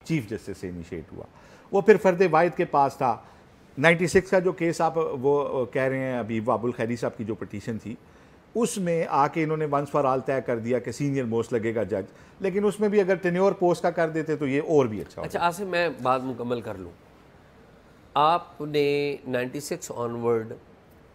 Chief justice से initiate हुआ। वो फिर फर्द वाहिद के पास था। 96 का जो केस आप वो कह रहे हैं अभी, वाबुल खैरी साहब की जो पटिशन थी, उसमें आके इन्होंने वंस फॉर ऑल तय कर दिया कि सीनियर मोस्ट लगेगा जज, लेकिन उसमें भी अगर टेन्योर पोस्ट का कर देते तो ये और भी अच्छा। अच्छा आसिफ, मैं बात मुकम्मल कर लूँ। आपने 96 ऑनवर्ड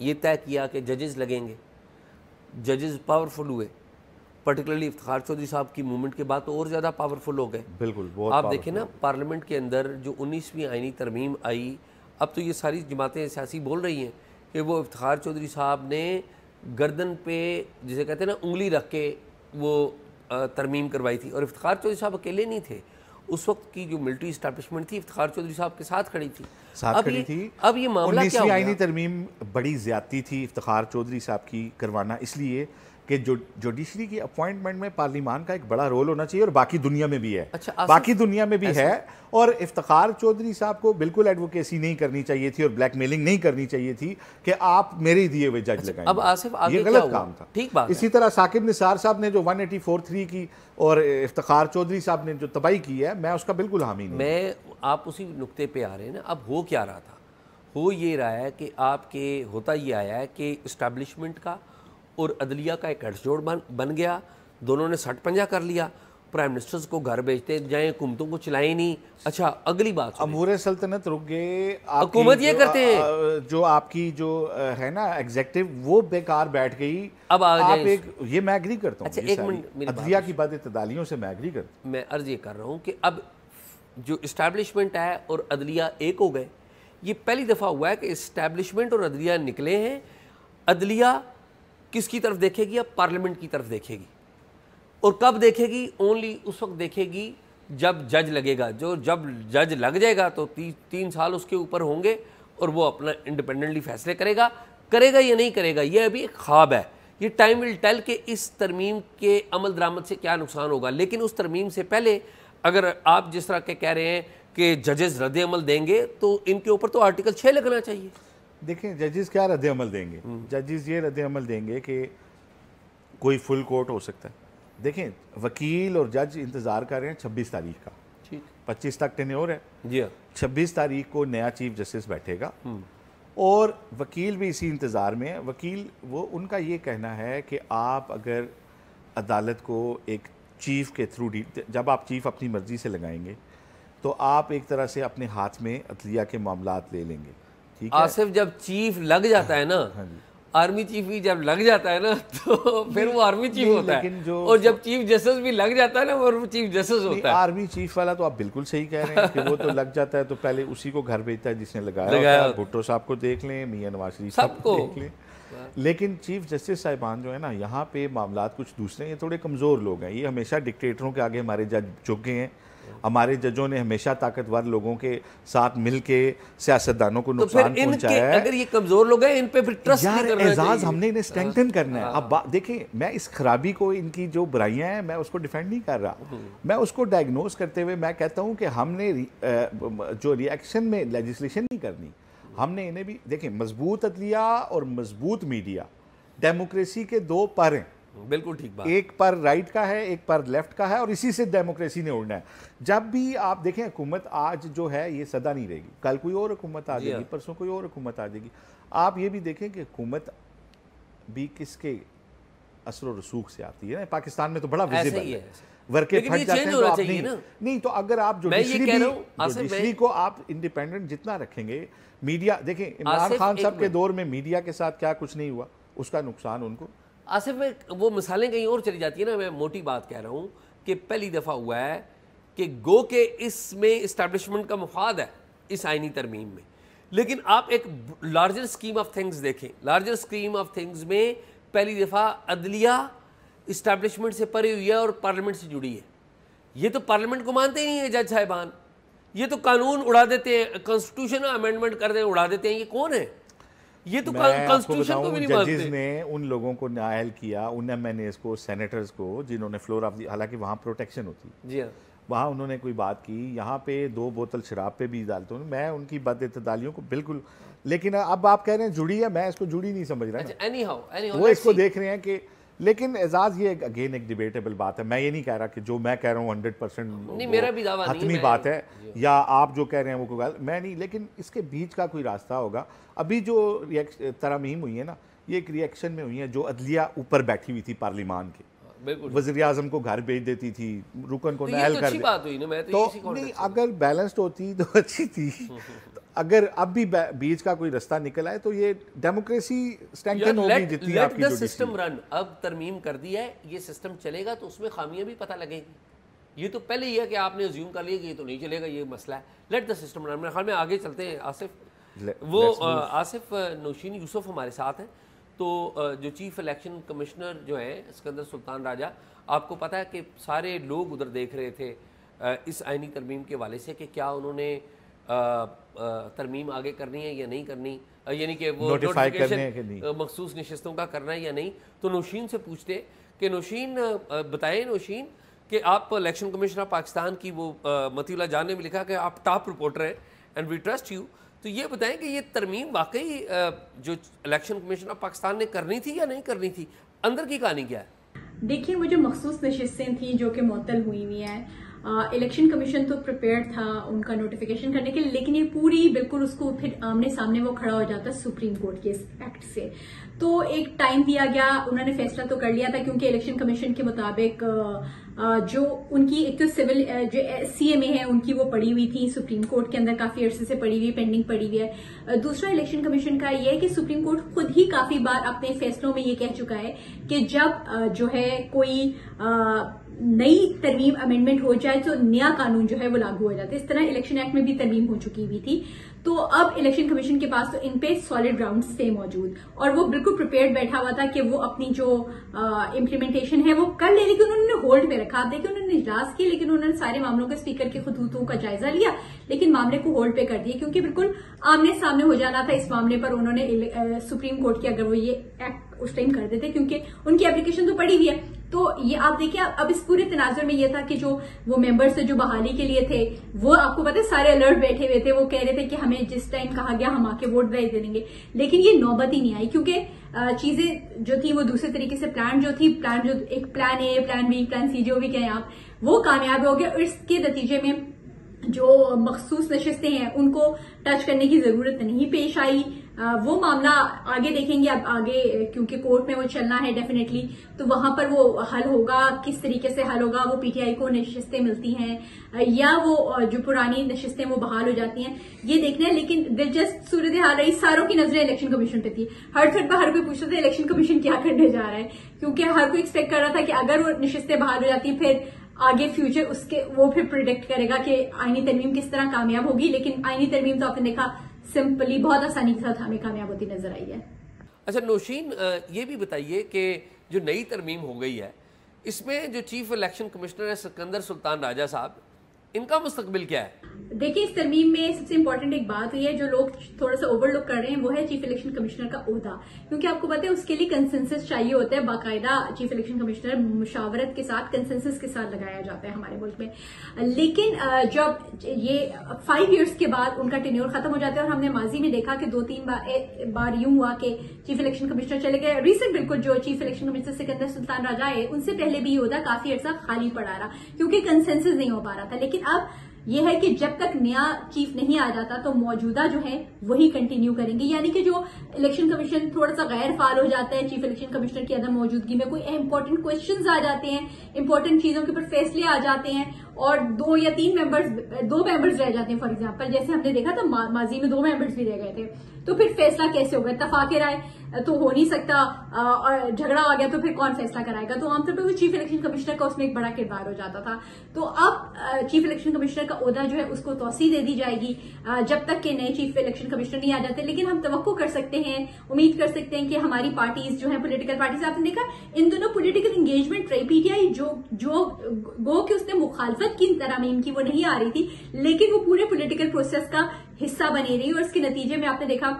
ये तय किया कि जजेस लगेंगे, जजेस पावरफुल हुए, पर्टिकुलरली इफ्तिखार चौधरी साहब की मूवमेंट के बाद तो और ज़्यादा पावरफुल हो गए। बिल्कुल, बहुत आप देखें ना, पार्लियामेंट के अंदर जो 19वीं आईनी तरमीम आई, अब तो ये सारी जमातें सियासी बोल रही हैं कि वो इफ्तिखार चौधरी साहब ने गर्दन पे जिसे कहते हैं ना उंगली रख के वो तरमीम करवाई थी, और इफ्तिखार चौधरी साहब अकेले नहीं थे। उस वक्त की जो मिलिट्री इस्टेब्लिशमेंट थी इफ्तिखार चौधरी साहब के साथ खड़ी थी, अब ये मामला क्या हो गया? आईनी तरमीम बड़ी ज्यादती थी इफ्तिखार चौधरी साहब की करवाना, इसलिए कि जो जुडिशरी की अपॉइंटमेंट में पार्लिमान का एक बड़ा रोल होना चाहिए, और बाकी दुनिया में भी है। अच्छा, बाकी दुनिया में भी है, और इफ्तिखार चौधरी साहब को बिल्कुल एडवोकेसी नहीं करनी चाहिए थी और ब्लैकमेलिंग नहीं करनी चाहिए थी कि आप मेरे दिए हुए जज लगाएंगे। अब आसिफ आगे ये गलत काम था। ठीक बात। इसी तरह साकिब निसार साहब ने जो 184(3) की और इफ्तिखार चौधरी साहब ने जो तबाही की है, मैं उसका बिल्कुल हामी नहीं। मैं आप उसी नुक्ते पे आ रहे हैं ना। अब हो क्या रहा था? हो ये रहा है कि आपके होता ये आया है कि इस्टेब्लिशमेंट का और अदलिया का एक गठजोड़ बन गया, दोनों ने सट पंजा कर लिया, प्राइम मिनिस्टर्स को घर भेजते जाएं, हुकूमतों को चलाएं नहीं। अच्छा, अगली बात, अमूर सल्तनत रुक गए, हुकूमत ये करते हैं, जो आपकी जो है ना एग्जेक्टिव, वो बेकार बैठ गई। अब आप एक, ये मैं एग्री करता हूँ। अच्छा, एक मिनट, अदलिया की बदइत्तेदालियों से मैं एग्री करता हूँ। मैं अर्ज ये कर रहा हूँ कि अब जो इस्टेब्लिशमेंट है और अदलिया एक हो गए। ये पहली दफ़ा हुआ है कि इस्टेब्लिशमेंट और अदलिया निकले हैं। अदलिया किसकी तरफ देखेगी? अब पार्लियामेंट की तरफ देखेगी, और कब देखेगी? ओनली उस वक्त देखेगी जब जज लगेगा। जब जज लग जाएगा तो 3 साल उसके ऊपर होंगे और वो अपना इंडिपेंडेंटली फैसले करेगा या नहीं करेगा, ये अभी एक ख्वाब है। ये टाइम विल टेल कि इस तरमीम के अमल दरामद से क्या नुकसान होगा। लेकिन उस तरमीम से पहले अगर आप जिस तरह के कह रहे हैं कि जजेस रद्द अमल देंगे, तो इनके ऊपर तो आर्टिकल 6 लगना चाहिए। देखें, जजेस क्या रद्द अमल देंगे? जजेस ये रद्द अमल देंगे कि कोई फुल कोर्ट हो सकता है। देखें, वकील और जज इंतज़ार कर रहे हैं 26 तारीख का, ठीक, 25 तक टेन्योर है जी। 26 तारीख को नया चीफ जस्टिस बैठेगा, और वकील भी इसी इंतज़ार में है। वकील वो उनका ये कहना है कि आप अगर अदालत को एक चीफ के थ्रू, जब आप चीफ अपनी मर्जी से लगाएंगे तो आप एक तरह से अपने हाथ में अदलिया के मामलात ले लेंगे। ठीक है आसिफ, जब चीफ लग जाता है ना, आर्मी चीफ भी जब लग जाता है ना, तो फिर वो आर्मी चीफ होता है, और जब चीफ जस्टिस भी लग जाता है ना, वो चीफ जस्टिस होता है। आर्मी चीफ वाला तो आप बिल्कुल सही कह रहे हैं कि वो तो लग जाता है तो पहले उसी को घर भेजता है जिसने लगाया। भुट्टो साहब को देख लें, मियां नवाज शरीफ साहब को देख लें, लेकिन चीफ जस्टिस साहिबान जो है ना, यहाँ पे मामलात कुछ दूसरे हैं। ये थोड़े कमज़ोर लोग हैं, ये हमेशा डिक्टेटरों के आगे हमारे जज झुक गए हैं। हमारे जजों ने हमेशा ताकतवर लोगों के साथ मिलके सियासतदानों को नुकसान पहुंचाया है। अगर ये कमजोर लोग हैं, इन पे फिर ट्रस्ट नहीं करना चाहिए। एजाज हमने इन्हें स्ट्रेंथन करना है। अब देखें, मैं इस खराबी को, इनकी जो बुराइयां हैं, मैं उसको डिफेंड नहीं कर रहा। मैं उसको डायग्नोज करते हुए मैं कहता हूं कि हमने जो रिएक्शन में लेजिस्लेशन नहीं करनी, हमने इन्हें भी देखें। मजबूत अदलिया और मजबूत मीडिया डेमोक्रेसी के दो पर हैं। बिल्कुल ठीक बात। एक पर राइट का है, एक पर लेफ्ट का है, और इसी से डेमोक्रेसी ने उड़ना है। जब भी आप देखें, हुकूमत आज जो है ये सदा नहीं रहेगी, कल कोई और हुकूमत आ जाएगी, परसों कोई और हुकूमत आ जाएगी। आप ये भी देखें कि हुकूमत भी किसके असर और रसूख से आती है। पाकिस्तान में तो बड़ा विजिबल है, वर्के फट जाते हैं तो आप नहीं तो अगर आप जुडिशरी को आप इंडिपेंडेंट जितना रखेंगे, मीडिया देखें, इमरान खान साहब के दौर में मीडिया के साथ क्या कुछ नहीं हुआ, उसका नुकसान उनको। आसिफ में वो मिसालें कहीं और चली जाती है ना। मैं मोटी बात कह रहा हूँ कि पहली दफ़ा हुआ है कि गो के इसमें इस्टेब्लिशमेंट का मुफाद है इस आइनी तरमीम में, लेकिन आप एक लार्जर स्कीम ऑफ थिंग्स देखें। लार्जर स्कीम ऑफ थिंग्स में पहली दफ़ा अदलिया इस्टेब्लिशमेंट से परे हुई है और पार्लियामेंट से जुड़ी है। ये तो पार्लियामेंट को मानते ही नहीं है जज साहिबान, ये तो कानून उड़ा देते हैं, कॉन्स्टिट्यूशन अमेंडमेंट कर दे उड़ा देते हैं। ये कौन है? ये तो कॉन्स्टिट्यूशन को भी नहीं मानते। जजेस ने उन लोगों को नायल किया, उन एमएनएस को, सेनेटर्स को, जिन्होंने फ्लोर ऑफ दी, हालांकि वहाँ प्रोटेक्शन होती है जी हाँ, वहाँ उन्होंने कोई बात की, यहाँ पे 2 बोतल शराब पे भी डालते हूँ मैं उनकी बदइत्तेदालियों को बिल्कुल। लेकिन अब आप कह रहे हैं जुड़ी है, मैं इसको जुड़ी नहीं समझ रहा। anyhow, वो इसको देख रहे हैं कि लेकिन एजाज ये अगेन एक डिबेटेबल बात है। मैं ये नहीं कह रहा कि जो मैं कह रहा हूँ 100% मेरा भी दावा हतमी बात है या आप जो कह रहे हैं वो कोई मैं नहीं, लेकिन इसके बीच का कोई रास्ता होगा। अभी जो तरमीम हुई है ना, ये एक रिएक्शन में हुई है जो अदलिया ऊपर बैठी हुई थी पार्लिमान के, वज़ीर आज़म को घर भेज देती थी, रुकन को नहल कर देती, तो नहीं अगर बैलेंस्ड होती तो अच्छी थी। अगर अब भी बीच का कोई रास्ता निकल आए तो ये डेमोक्रेसी स्ट्रेंथन होगी जितनी आपकी जो सिस्टम रन। अब तरमीम कर दिया है, ये सिस्टम चलेगा तो उसमें खामियां भी पता लगेगी। ये तो पहले ही है कि आपने अज्यूम कर लिया कि ये तो नहीं चलेगा, ये मसला है। Let the system run. मेरे ख्याल में आगे चलते हैं आसिफ। वो आसिफ नौशीन यूसुफ हमारे साथ हैं। तो जो चीफ इलेक्शन कमिश्नर जो है सिकंदर सुल्तान राजा, आपको पता है कि सारे लोग उधर देख रहे थे इस आइनी तरमीम के हवाले से कि क्या उन्होंने तरमीम आगे करनी है या नहीं करनी, यानी कि वो नोटिफिकेशन मखसूस नशिस्तों का करना है या नहीं। तो नौशीन से पूछते कि नौशीन बताएं नौशीन कि आप इलेक्शन कमिश्नर पाकिस्तान की वो मतीउल्लाह जान ने भी लिखा कि आप टॉप रिपोर्टर हैं एंड वी ट्रस्ट यू। तो ये बताएं कि ये तरमीम वाकई जो इलेक्शन कमिश्नर पाकिस्तान ने करनी थी या नहीं करनी थी, अंदर की कहानी क्या है? देखिए, वो जो मखसूस नशिस्तें थी जो कि मुअत्तल हुई हुई हैं, इलेक्शन कमीशन तो प्रिपेयर्ड था उनका नोटिफिकेशन करने के लिए, लेकिन ये पूरी बिल्कुल उसको फिर आमने सामने वो खड़ा हो जाता सुप्रीम कोर्ट के इस एक्ट से। तो एक टाइम दिया गया, उन्होंने फैसला तो कर लिया था क्योंकि इलेक्शन कमीशन के मुताबिक जो उनकी एक तो सिविल जो CMA है उनकी वो पड़ी हुई थी सुप्रीम कोर्ट के अंदर, काफी अरसे से पड़ी हुई, पेंडिंग पड़ी हुई है। दूसरा इलेक्शन कमीशन का ये है कि सुप्रीम कोर्ट खुद ही काफी बार अपने फैसलों में ये कह चुका है कि जब जो है कोई नई तरमीम अमेंडमेंट हो जाए तो नया कानून जो है वो लागू हो जाता है। इस तरह इलेक्शन एक्ट में भी तरमीम हो चुकी हुई थी। तो अब इलेक्शन कमीशन के पास तो इन पे सॉलिड ग्राउंड्स थे मौजूद और वो बिल्कुल प्रिपेयर्ड बैठा हुआ था कि वो अपनी जो इम्प्लीमेंटेशन है वो कर ले, लेकिन उन्होंने होल्ड में रखा। आप देखिए, उन्होंने इजलास किया लेकिन उन्होंने सारे मामलों के स्पीकर के खतूतों का जायजा लिया लेकिन मामले को होल्ड पे कर दिया क्योंकि बिल्कुल आमने सामने हो जाना था इस मामले पर। उन्होंने सुप्रीम कोर्ट की अगर वो ये एक्ट उस टाइम कर देते क्योंकि उनकी एप्लीकेशन तो पड़ी हुई है। तो ये आप देखिए, अब इस पूरे तनाजुर में ये था कि जो वो मेंबर्स जो बहाली के लिए थे वो आपको पता है सारे अलर्ट बैठे हुए थे, वो कह रहे थे कि हमें जिस टाइम कहा गया हम आके वोट दे देंगे, लेकिन ये नौबत ही नहीं आई क्योंकि चीजें जो थी वो दूसरे तरीके से प्लान जो एक plan A, plan B, plan C जो भी कहें आप, वो कामयाब हो गया और इसके नतीजे में जो मखसूस नशिस्तें हैं उनको टच करने की जरूरत नहीं पेश आई। वो मामला आगे देखेंगे, अब आगे क्योंकि कोर्ट में वो चलना है डेफिनेटली, तो वहां पर वो हल होगा, किस तरीके से हल होगा, वो PTI को नशिस्तें मिलती हैं या वो जो पुरानी नशिस्तें वो बहाल हो जाती हैं, ये देखना है। लेकिन दिलचस्प सूरत हाल रही, सारों की नजरें इलेक्शन कमीशन पे थी। हर थर्ड पर हर कोई पूछ रहा था इलेक्शन कमीशन क्या करने जा रहा है, क्योंकि हर कोई एक्सपेक्ट कर रहा था कि अगर वो नशिस्तें बहाल हो जाती फिर आगे फ्यूचर उसके वो फिर प्रिडिक्ट करेगा कि आईनी तरमीम किस तरह कामयाब होगी। लेकिन आईनी तरमीम तो आपने देखा सिंपली बहुत आसानी के साथ हमें कामयाब होती नजर आई है। अच्छा नौशीन, ये भी बताइए कि जो नई तरमीम हो गई है इसमें जो चीफ इलेक्शन कमिश्नर है सिकंदर सुल्तान राजा साहब, इनका मुस्तकबिल क्या है? देखिए, इस तरमीम में सबसे इंपॉर्टेंट एक बात हुई है जो लोग थोड़ा सा ओवरलुक कर रहे हैं, वो है चीफ इलेक्शन कमिश्नर का ओहदा, क्योंकि आपको पता है उसके लिए कंसेंसस चाहिए होता है। बाकायदा चीफ इलेक्शन कमिश्नर मुशावरत के साथ कंसेंसस के साथ लगाया जाता है हमारे मुल्क में। लेकिन जब ये 5 इयर्स के बाद उनका टेन्योर खत्म हो जाता है और हमने माजी में देखा कि 2-3 बार यूं हुआ कि चीफ इलेक्शन कमिश्नर चले गए। रिसेंट बिल्कुल जो chief election commissioner Sikandar Sultan Raja है उनसे पहले भी ये ओहदा काफी अर्सा खाली पड़ा रहा क्योंकि कंसेंसस नहीं हो पा रहा था। लेकिन अब यह है कि जब तक नया चीफ नहीं आ जाता तो मौजूदा जो है वही कंटिन्यू करेंगे, यानी कि जो इलेक्शन कमीशन थोड़ा सा गैर फाल हो जाता है चीफ इलेक्शन कमिश्नर की अदम मौजूदगी में, कोई इंपॉर्टेंट क्वेश्चंस आ जाते हैं, इंपॉर्टेंट चीजों के ऊपर फैसले आ जाते हैं और 2 या 3 मेंबर्स रह जाते हैं। फॉर एग्जांपल जैसे हमने देखा था माजी में 2 मेंबर्स भी रह गए थे, तो फिर फैसला कैसे होगा? इत्तफाक राय तो हो नहीं सकता और झगड़ा आ गया तो फिर कौन फैसला कराएगा? तो आमतौर पर वो चीफ इलेक्शन कमिश्नर का उसमें एक बड़ा किरदार हो जाता था। तो अब चीफ इलेक्शन कमिश्नर का ओहदा जो है उसको तौसी दे दी जाएगी जब तक के नए चीफ इलेक्शन कमिश्नर नहीं आ जाते। लेकिन हम तवक्को कर सकते हैं, उम्मीद कर सकते हैं कि हमारी पार्टीज जो है पोलिटिकल पार्टीज, आपने देखा इन दोनों पोलिटिकल एंगेजमेंट रही। PTI जो गो कि उसने मुखालफत की तरमीम की वो नहीं आ रही थी, लेकिन वो पूरे पोलिटिकल प्रोसेस का हिस्सा बनी रही और इसके नतीजे में आपने देखा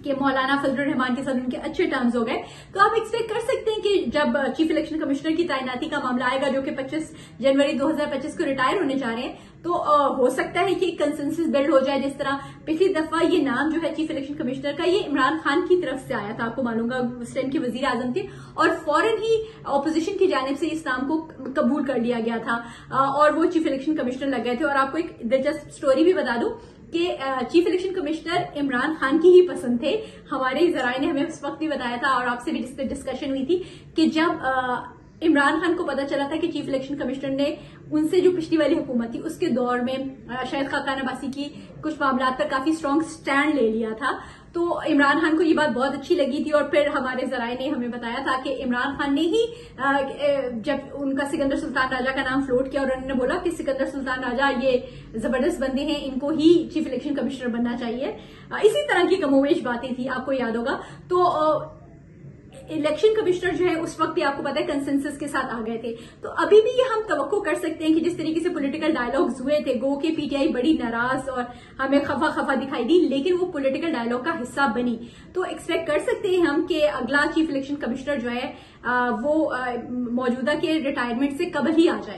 कि मौलाना फजलुर रहमान के साथ उनके अच्छे टर्म्स हो गए। तो आप एक्सपेक्ट कर सकते हैं कि जब चीफ इलेक्शन कमिश्नर की तैनाती का मामला आएगा जो कि 25 जनवरी 2025 को रिटायर होने जा रहे हैं, तो हो सकता है कि कंसेंसस बिल्ड हो जाए। जिस तरह पिछली दफा ये नाम जो है चीफ इलेक्शन कमिश्नर का, ये इमरान खान की तरफ से आया था, आपको मालूम होगा, उस टाइम के वजीर आजम थे, और फौरन ही ऑपोजिशन की जानिब से इस नाम को कबूल कर लिया गया था और वो चीफ इलेक्शन कमिश्नर लग गए थे। और आपको एक दिलचस्प स्टोरी भी बता दूं कि chief election commissioner Imran Khan की ही पसंद थे। हमारे जराए ने हमें उस वक्त भी बताया था और आपसे भी डिस्कशन हुई थी कि जब इमरान खान को पता चला था कि चीफ इलेक्शन कमिश्नर ने उनसे जो पिछली वाली हुकूमत थी उसके दौर में शाहिद खाकान अब्बासी की कुछ मामलात पर काफी स्ट्रांग स्टैंड ले लिया था, तो इमरान खान को ये बात बहुत अच्छी लगी थी। और फिर हमारे जराए ने हमें बताया था कि इमरान खान ने ही जब उनका सिकंदर सुल्तान राजा का नाम फ्लोट किया और उन्होंने बोला कि सिकंदर सुल्तान राजा ये जबरदस्त बंदे हैं, इनको ही चीफ इलेक्शन कमिश्नर बनना चाहिए। इसी तरह की कमोवेश बातें थी, आपको याद होगा। तो इलेक्शन कमिश्नर जो है उस वक्त भी आपको पता है कंसेंसस के साथ आ गए थे। तो अभी भी ये हम तवक्को कर सकते हैं कि जिस तरीके से पॉलिटिकल डायलॉग्स हुए थे, गो के पीटीआई बड़ी नाराज और हमें खफा दिखाई दी, लेकिन वो पॉलिटिकल डायलॉग का हिस्सा बनी। तो एक्सपेक्ट कर सकते हैं हम कि अगला चीफ इलेक्शन कमिश्नर जो है वो मौजूदा के रिटायरमेंट से कबल ही आ जाए।